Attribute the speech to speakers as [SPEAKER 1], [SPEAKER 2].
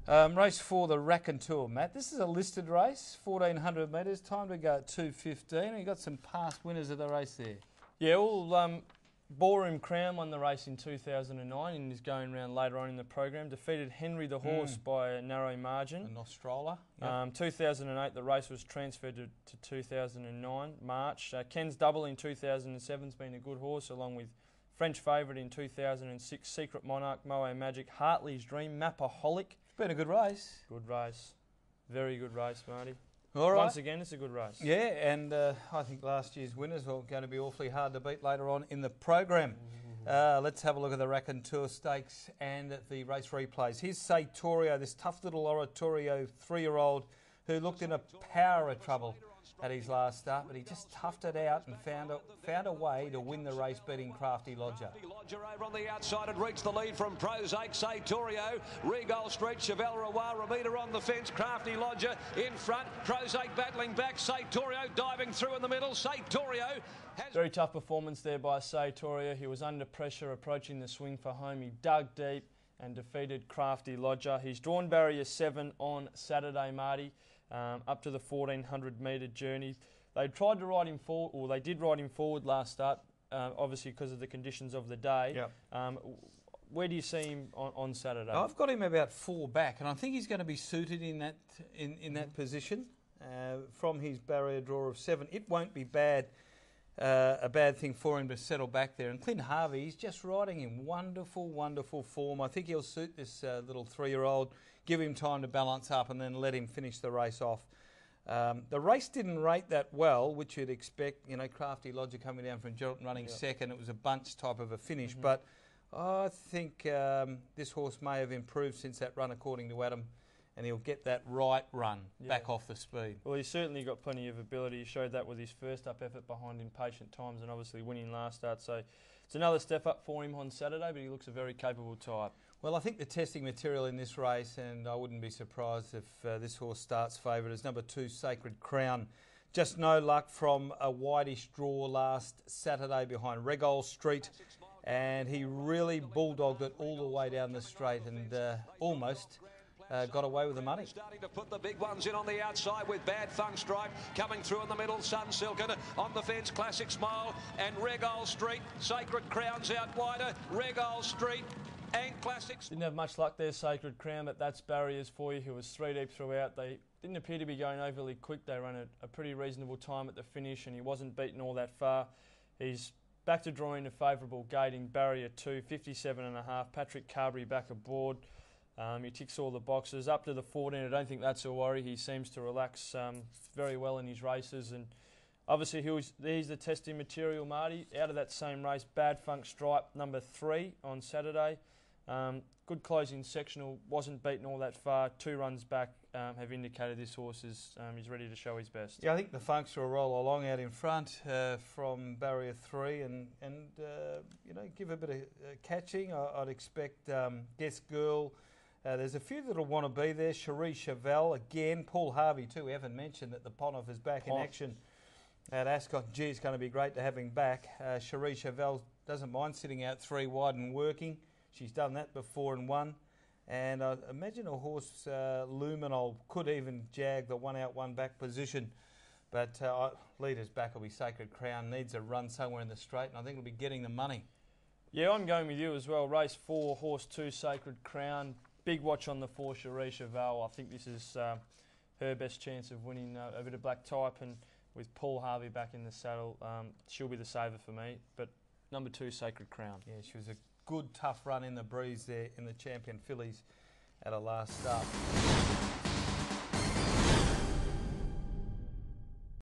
[SPEAKER 1] Race 4, the Raconteur, Matt. This is a listed race, 1,400 metres. Time to go at 2:15. We've got some past winners of the race there.
[SPEAKER 2] Yeah, well, Ballroom Crown won the race in 2009 and is going round later on in the program. Defeated Henry the Horse by a narrow margin.
[SPEAKER 1] A Nostrola.
[SPEAKER 2] 2008, the race was transferred to 2009, March. Ken's Double in 2007 has been a good horse, along with French Favourite in 2006, Secret Monarch, Moe Magic, Hartley's Dream, Mapaholic.
[SPEAKER 1] It's been a good race.
[SPEAKER 2] Good race. Very good race, Marty.
[SPEAKER 1] All right.
[SPEAKER 2] Once again, it's a good race.
[SPEAKER 1] Yeah, and I think last year's winners are going to be awfully hard to beat later on in the program. Let's have a look at the Raconteur Stakes and the race replays. Here's Saitorio, this tough little Oratorio 3-year-old who looked in a power of trouble at his last start, but he just toughed it out and found a way to win the race, beating Crafty Lodger.
[SPEAKER 3] Lodger over on the outside had reached the lead from Prozac, Saitorio, Regal Street, Chevelle Roy, Ramita on the fence, Crafty Lodger in front, Prozac battling back, Saitorio diving through in the middle, Saitorio has...
[SPEAKER 2] Very tough performance there by Saitorio. He was under pressure approaching the swing for home. He dug deep and defeated Crafty Lodger. He's drawn barrier 7 on Saturday, Marty. Up to the 1,400 metre journey. They tried to ride him forward, or they did ride him forward last start, obviously because of the conditions of the day.
[SPEAKER 1] Yep.
[SPEAKER 2] Where do you see him on Saturday?
[SPEAKER 1] I've got him about 4 back, and I think he's going to be suited in that that position from his barrier draw of 7. It won't be bad. A bad thing for him to settle back there. And Clint Harvey, he's just riding in wonderful, wonderful form. I think he'll suit this little 3-year-old, give him time to balance up and then let him finish the race off. The race didn't rate that well, which you'd expect. You know, Crafty Lodger coming down from Geraldton running second. It was a bunch type of a finish. But I think this horse may have improved since that run, according to Adam. And he'll get that right run back off the speed.
[SPEAKER 2] Well, he's certainly got plenty of ability. He showed that with his first up effort behind Impatient Times and obviously winning last start. So it's another step up for him on Saturday, but he looks a very capable type.
[SPEAKER 1] Well, I think the testing material in this race, and I wouldn't be surprised if this horse starts favourite, is number 2, Sacred Crown. Just no luck from a whitish draw last Saturday behind Regal Street. And he really bulldogged it all the way down the straight and almost... got away with the money.
[SPEAKER 3] Starting to put the big ones in on the outside with Bad Funk Strike coming through in the middle. Sunsilken on the fence, Classic Smile and Regal Street. Sacred Crown's out wider. Regal Street and Classics.
[SPEAKER 2] Didn't have much luck there, Sacred Crown, but that's barriers for you. He was 3 deep throughout. They didn't appear to be going overly quick. They ran a pretty reasonable time at the finish, and he wasn't beaten all that far. He's back to drawing a favourable gate in barrier 2, 57.5. Patrick Carberry back aboard. He ticks all the boxes. Up to the 14, I don't think that's a worry. He seems to relax very well in his races. And obviously, he's the testing material, Marty. Out of that same race, Bad Funk Stripe, number 3 on Saturday. Good closing sectional, wasn't beaten all that far. 2 runs back have indicated this horse is he's ready to show his best.
[SPEAKER 1] Yeah, I think the Funks will roll along out in front from barrier 3 and you know, give a bit of catching. I'd expect Guess Girl. There's a few that'll want to be there. Cherie Chevelle again. Paul Harvey too. We haven't mentioned that the Pontiff is back in action at Ascot. Gee, it's going to be great to have him back. Cherie Chevelle doesn't mind sitting out 3 wide and working. She's done that before and won. And I imagine a horse, Luminol, could even jag the 1 out, 1 back position. But leader's back will be Sacred Crown. Needs a run somewhere in the straight, and I think it'll be getting the money.
[SPEAKER 2] Yeah, I'm going with you as well. Race 4, horse 2, Sacred Crown. Big watch on the 4, Cherie Chevelle. I think this is her best chance of winning a bit of black type, and with Paul Harvey back in the saddle, she'll be the saver for me. But number 2, Sacred Crown.
[SPEAKER 1] Yeah, she was a good, tough run in the breeze there in the Champion Fillies at her last start.